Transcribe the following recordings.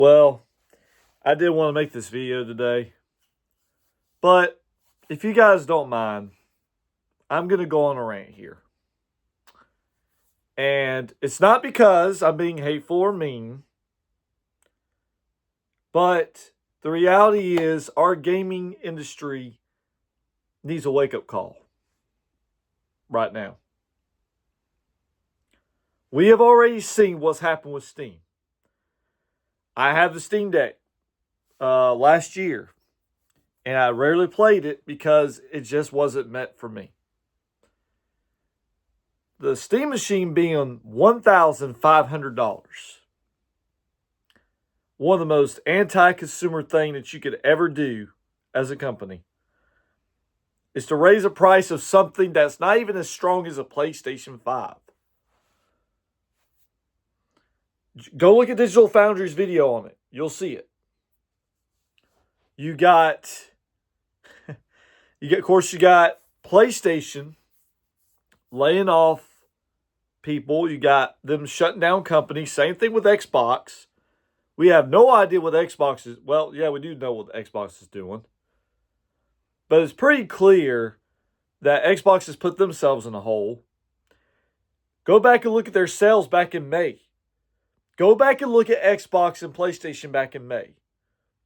Well, I did want to make this video today, but if you guys don't mind, I'm going to go on a rant here. And it's not because I'm being hateful or mean, but the reality is our gaming industry needs a wake-up call right now. We have already seen what's happened with Steam. I have the Steam Deck last year, and I rarely played it because it just wasn't meant for me. The Steam machine being $1,500. One of the most anti-consumer thing that you could ever do as a company is to raise the price of something that's not even as strong as a PlayStation 5. Go look at Digital Foundry's video on it. You'll see it. You got PlayStation laying off people. You got them shutting down companies. Same thing with Xbox. We have no idea what Xbox is. Well, yeah, we do know what Xbox is doing. But it's pretty clear that Xbox has put themselves in a hole. Go back and look at their sales back in May. Go back and look at Xbox and PlayStation back in May.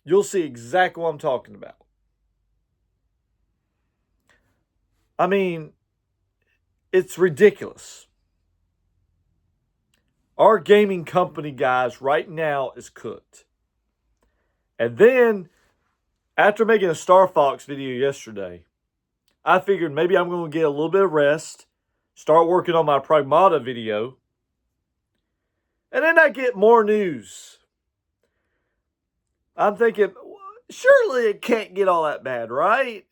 You'll see exactly what I'm talking about. I mean, it's ridiculous. Our gaming company, guys, right now is cooked. And then, after making a Star Fox video yesterday, I figured maybe I'm going to get a little bit of rest, start working on my Pragmata video, and then I get more news. I'm thinking, surely it can't get all that bad, right?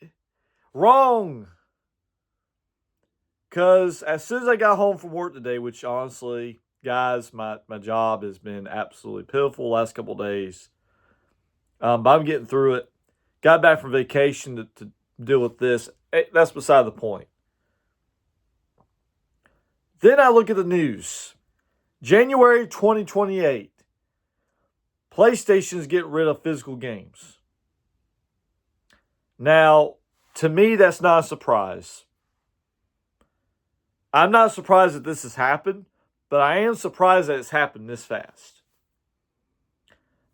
Wrong. Because as soon as I got home from work today, which honestly, guys, my job has been absolutely pitiful the last couple of days. But I'm getting through it. Got back from vacation to deal with this. That's beside the point. Then I look at the news. January 2028. PlayStation's getting rid of physical games. Now, to me, that's not a surprise. I'm not surprised that this has happened, but I am surprised that it's happened this fast.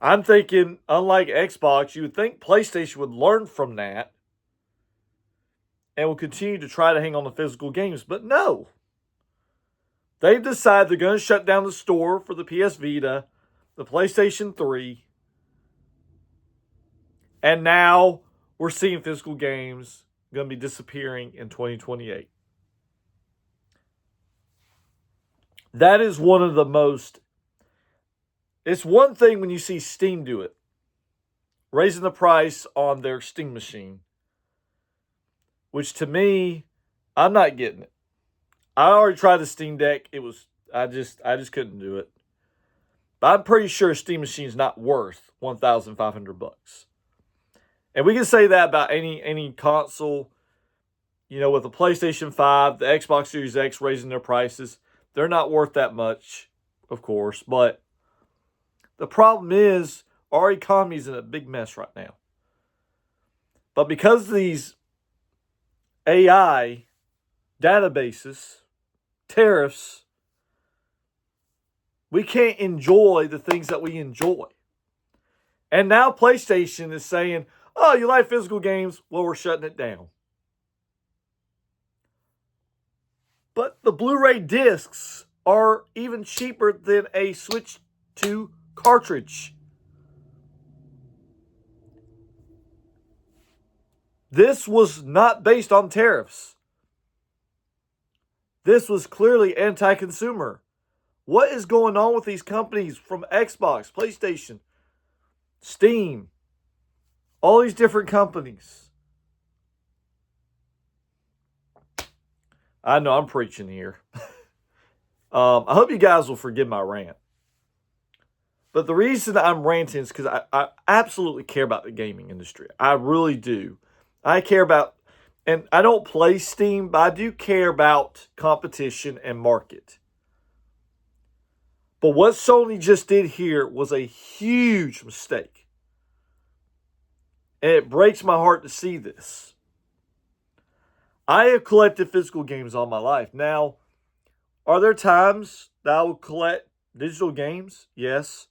I'm thinking, unlike Xbox, you would think PlayStation would learn from that and will continue to try to hang on to physical games, but no. They've decided they're going to shut down the store for the PS Vita, the PlayStation 3, and now we're seeing physical games going to be disappearing in 2028. That is one of the most... It's one thing when you see Steam do it, raising the price on their Steam machine, which to me, I'm not getting it. I already tried the Steam Deck. I just couldn't do it. But I'm pretty sure Steam machine's not worth $1,500. And we can say that about any console. You know, with the PlayStation 5, the Xbox Series X raising their prices, they're not worth that much, of course. But the problem is our economy is in a big mess right now. But because of these AI databases, tariffs, we can't enjoy the things that we enjoy. And now PlayStation is saying, oh, you like physical games? Well, we're shutting it down. But the Blu-ray discs are even cheaper than a Switch 2 cartridge. This was not based on tariffs. This was clearly anti-consumer. What is going on with these companies from Xbox, PlayStation, Steam, all these different companies? I know I'm preaching here. I hope you guys will forgive my rant. But the reason I'm ranting is because I absolutely care about the gaming industry. I really do. I care about, and I don't play Steam, but I do care about competition and market. But what Sony just did here was a huge mistake. And it breaks my heart to see this. I have collected physical games all my life. Now, are there times that I will collect digital games? Yes.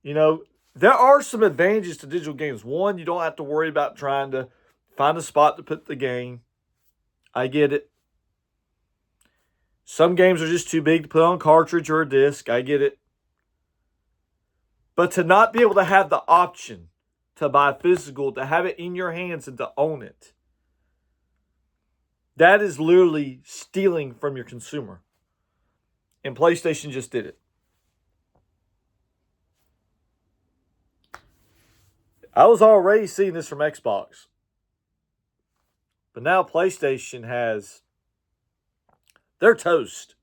There are some advantages to digital games. One, you don't have to worry about trying to find a spot to put the game. I get it. Some games are just too big to put on a cartridge or a disc. I get it. But to not be able to have the option to buy physical, to have it in your hands and to own it, that is literally stealing from your consumer. And PlayStation just did it. I was already seeing this from Xbox. But now PlayStation has... they're toast.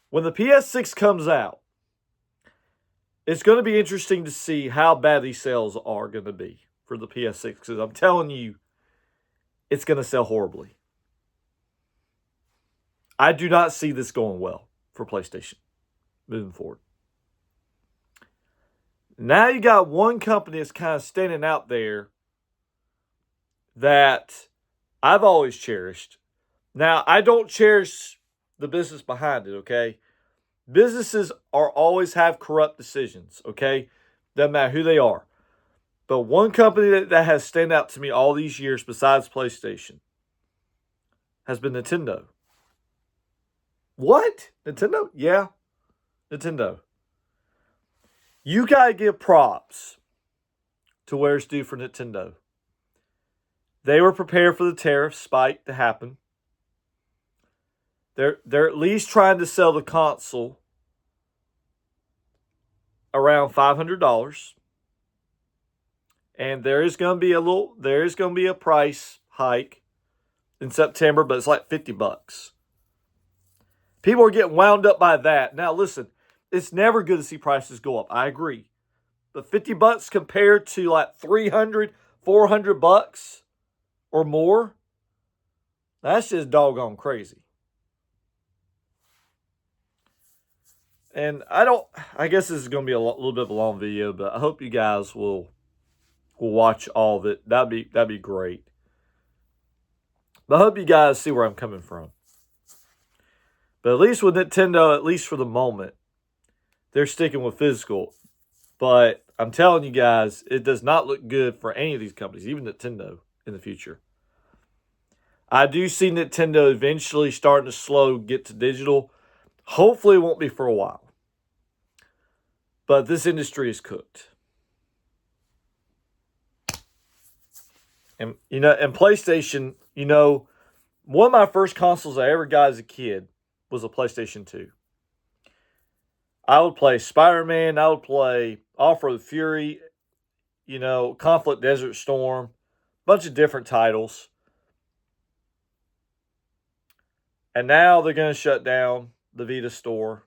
When the PS6 comes out, it's going to be interesting to see how bad these sales are going to be for the PS6. Because I'm telling you, it's going to sell horribly. I do not see this going well for PlayStation moving forward. Now you got one company that's kind of standing out there that I've always cherished. Now, I don't cherish the business behind it, okay? Businesses always have corrupt decisions, okay? Doesn't matter who they are. But one company that has stand out to me all these years besides PlayStation has been Nintendo. What? Nintendo? Yeah, Nintendo. You got to give props to where it's due for Nintendo. They were prepared for the tariff spike to happen. They're at least trying to sell the console around $500. And there is going to be a price hike in September, but it's like $50. People are getting wound up by that. Now listen, it's never good to see prices go up. I agree. But $50 compared to like $300, $400 or more, that's just doggone crazy. And I guess this is going to be a little bit of a long video, but I hope you guys will watch all of it. That'd be great. But I hope you guys see where I'm coming from. But at least with Nintendo, at least for the moment, they're sticking with physical. But I'm telling you guys, it does not look good for any of these companies, even Nintendo, in the future. I do see Nintendo eventually starting to get to digital. Hopefully it won't be for a while. But this industry is cooked. And PlayStation, one of my first consoles I ever got as a kid was a PlayStation 2. I would play Spider-Man, I would play Off-Road Fury, Conflict Desert Storm, bunch of different titles. And now they're going to shut down the Vita store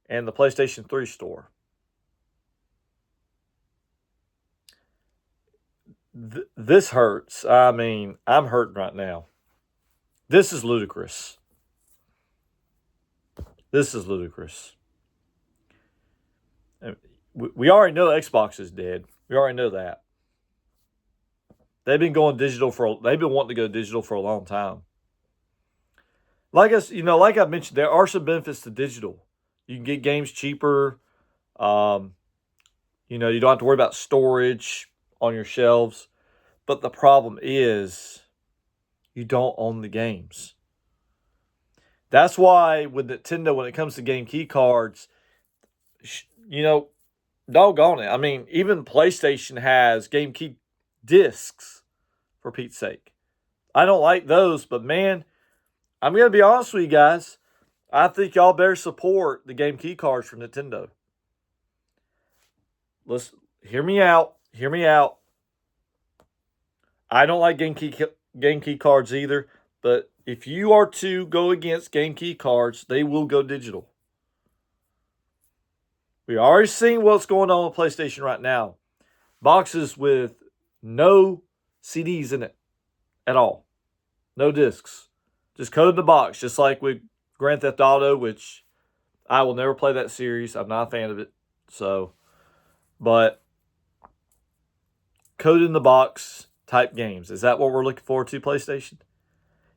and the PlayStation 3 store. This hurts. I mean, I'm hurting right now. This is ludicrous. This is ludicrous. We already know Xbox is dead. We already know that. They've been wanting to go digital for a long time. Like I mentioned, there are some benefits to digital. You can get games cheaper. You don't have to worry about storage on your shelves. But the problem is you don't own the games. That's why with Nintendo, when it comes to game key cards, doggone it. I mean, even PlayStation has game key discs, for Pete's sake. I don't like those, but man, I'm going to be honest with you guys. I think y'all better support the game key cards from Nintendo. Listen, hear me out. Hear me out. I don't like game key cards either, but if you are to go against game key cards, they will go digital. We already seen what's going on with PlayStation right now. Boxes with no CDs in it at all. No discs. Just code in the box, just like with Grand Theft Auto, which I will never play that series. I'm not a fan of it. So, but code in the box type games. Is that what we're looking forward to, PlayStation?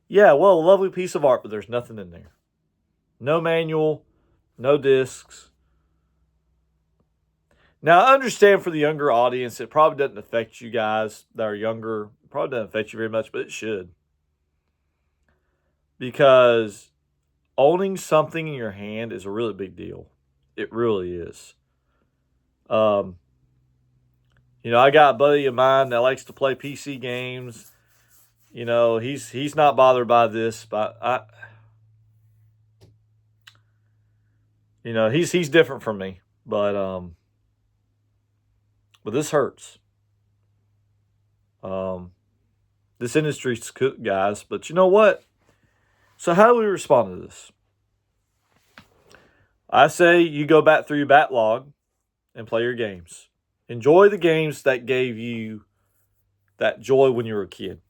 Yeah, well, a lovely piece of art, but there's nothing in there. No manual, no discs. Now, I understand for the younger audience, it probably doesn't affect you guys that are younger. It probably doesn't affect you very much, but it should. Because owning something in your hand is a really big deal. It really is. I got a buddy of mine that likes to play PC games. He's not bothered by this, but he's different from me. But this hurts. This industry's good, guys. But you know what? So how do we respond to this? I say you go back through your backlog and play your games. Enjoy the games that gave you that joy when you were a kid.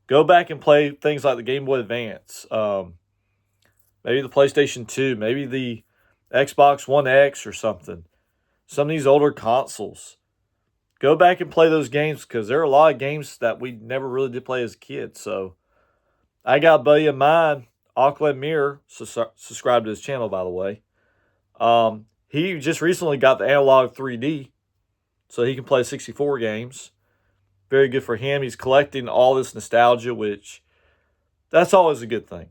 Go back and play things like the Game Boy Advance, maybe the PlayStation 2, maybe the Xbox One X or something. Some of these older consoles. Go back and play those games because there are a lot of games that we never really did play as a kid. So I got a buddy of mine, Auckland Mirror, subscribe to his channel, by the way. He just recently got the analog 3D, so he can play 64 games. Very good for him. He's collecting all this nostalgia, which that's always a good thing.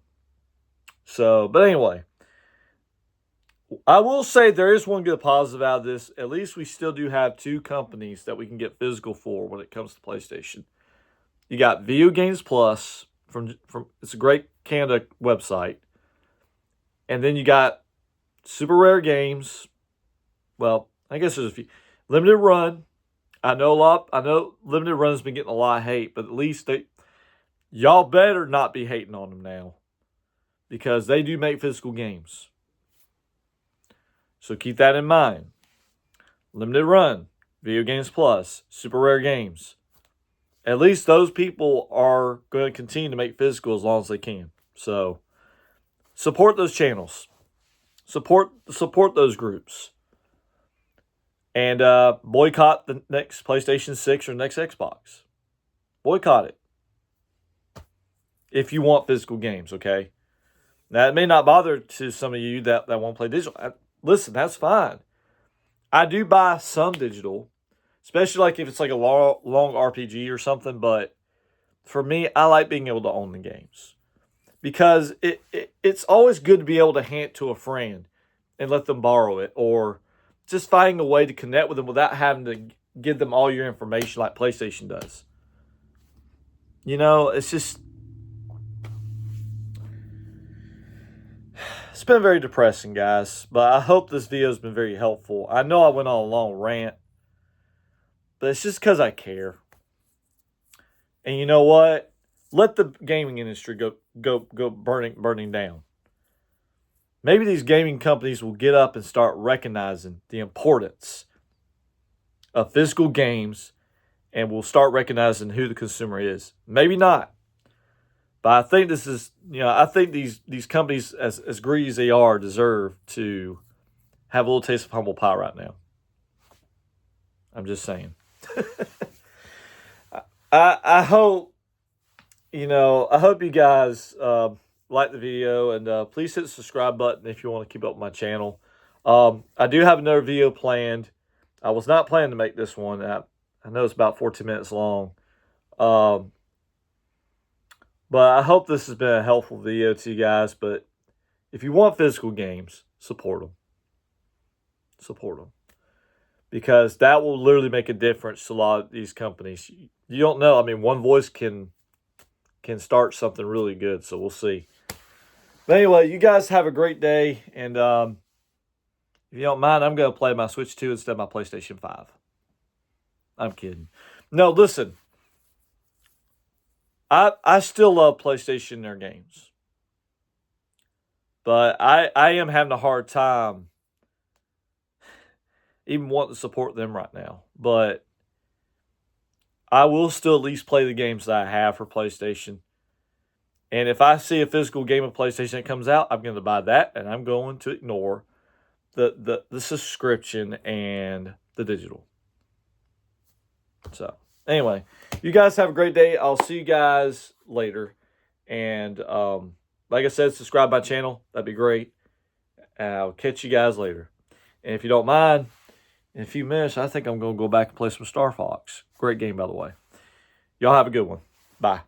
So, but anyway, I will say there is one good positive out of this. At least we still do have two companies that we can get physical for when it comes to PlayStation. You got Video Games Plus from it's a great Canada website, and then you got Super Rare Games. Well, I guess there's a few. Limited Run. I know Limited Run has been getting a lot of hate, but at least y'all better not be hating on them now, because they do make physical games. So keep that in mind. Limited Run, Video Games Plus, Super Rare Games. At least those people are going to continue to make physical as long as they can. So support those channels. Support those groups. And boycott the next PlayStation 6 or next Xbox. Boycott it. If you want physical games, okay? Now, it may not bother to some of you that won't play digital. Listen, that's fine. I do buy some digital, especially like if it's like a long RPG or something. But for me, I like being able to own the games. Because it's always good to be able to hand it to a friend and let them borrow it, or just finding a way to connect with them without having to give them all your information like PlayStation does. It's just... It's been very depressing, guys, but I hope this video has been very helpful. I know I went on a long rant, but it's just because I care. And you know what? Let the gaming industry go burning down. Maybe these gaming companies will get up and start recognizing the importance of physical games, and will start recognizing who the consumer is. Maybe not. But I think this is, I think these companies, as greedy as they are, deserve to have a little taste of humble pie right now. I'm just saying. I hope, I hope you guys like the video, and please hit the subscribe button if you want to keep up with my channel. I do have another video planned. I was not planning to make this one. I know it's about 14 minutes long. But I hope this has been a helpful video to you guys. But if you want physical games, support them. Support them. Because that will literally make a difference to a lot of these companies. You don't know. I mean, one voice can start something really good. So we'll see. But anyway, you guys have a great day. And if you don't mind, I'm going to play my Switch 2 instead of my PlayStation 5. I'm kidding. No, listen. I still love PlayStation and their games. But I am having a hard time even wanting to support them right now. But I will still at least play the games that I have for PlayStation. And if I see a physical game of PlayStation that comes out, I'm going to buy that, and I'm going to ignore the subscription and the digital. So, anyway, you guys have a great day. I'll see you guys later. And like I said, subscribe my channel. That'd be great. I'll catch you guys later. And if you don't mind, in a few minutes, I think I'm going to go back and play some Star Fox. Great game, by the way. Y'all have a good one. Bye.